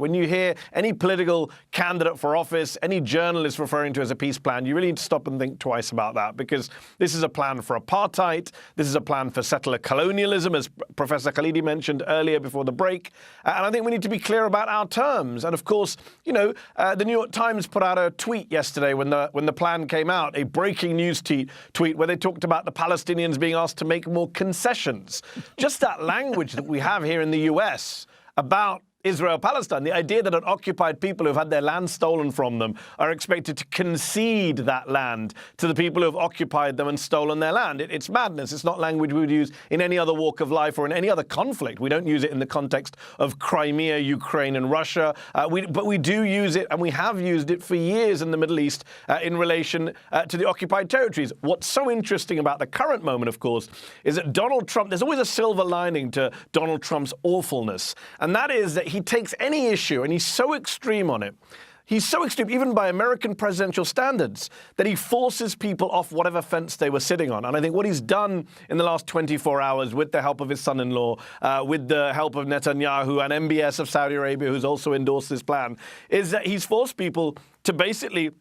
When you hear any political candidate for office, any journalist referring to it as a peace plan, you really need to stop and think twice about that, because this is a plan for apartheid. This is a plan for settler colonialism, as Professor Khalidi mentioned earlier before the break. And I think we need to be clear about our terms. And of course, you know, the New York Times put out a tweet yesterday when the plan came out, a breaking news tweet where they talked about the Palestinians being asked to make more concessions. Just that language that we have here in the US about Israel-Palestine, the idea that an occupied people who've had their land stolen from them are expected to concede that land to the people who have occupied them and stolen their land. It's madness. It's not language we would use in any other walk of life or in any other conflict. We don't use it in the context of Crimea, Ukraine, and Russia. But we do use it, and we have used it for years in the Middle East in relation to the occupied territories. What's so interesting about the current moment, of course, is that Donald Trump, there's always a silver lining to Donald Trump's awfulness, and that is that he takes any issue, and he's so extreme on it. He's so extreme, even by American presidential standards, that he forces people off whatever fence they were sitting on. And I think what he's done in the last 24 hours, with the help of his son-in-law, with the help of Netanyahu and MBS of Saudi Arabia, who's also endorsed this plan, is that he's forced people to basically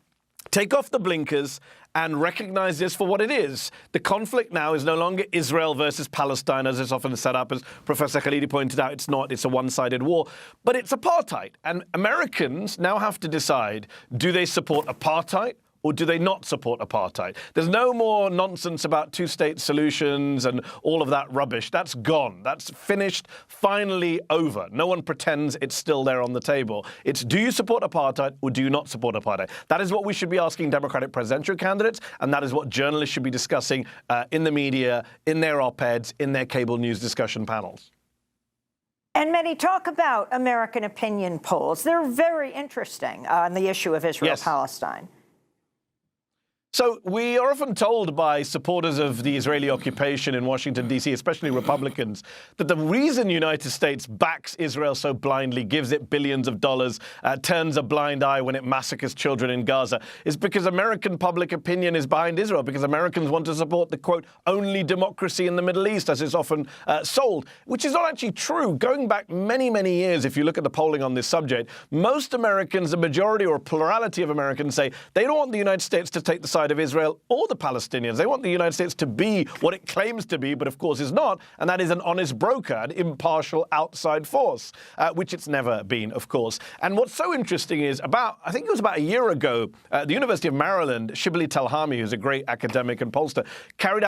take off the blinkers and recognize this for what it is. The conflict now is no longer Israel versus Palestine, as it's often set up. As Professor Khalidi pointed out, it's not. It's a one-sided war. But it's apartheid. And Americans now have to decide, do they support apartheid or do they not support apartheid? There's no more nonsense about two-state solutions and all of that rubbish. That's gone. That's finished, finally over. No one pretends it's still there on the table. It's, do you support apartheid or do you not support apartheid? That is what we should be asking Democratic presidential candidates, and that is what journalists should be discussing in the media, in their op-eds, in their cable news discussion panels. And many talk about American opinion polls. They're very interesting on the issue of Israel-Palestine. Yes. So we are often told by supporters of the Israeli occupation in Washington, D.C., especially Republicans, that the reason the United States backs Israel so blindly, gives it billions of dollars, turns a blind eye when it massacres children in Gaza, is because American public opinion is behind Israel, because Americans want to support the, quote, only democracy in the Middle East, as is often sold, which is not actually true. Going back many, many years, if you look at the polling on this subject, most Americans, the majority or plurality of Americans, say they don't want the United States to take the side of Israel or the Palestinians. They want the United States to be what it claims to be, but of course is not, and that is an honest broker, an impartial outside force, which it's never been, of course. And what's so interesting is I think it was about a year ago, the University of Maryland, Shibli Telhami, who's a great academic and pollster, carried out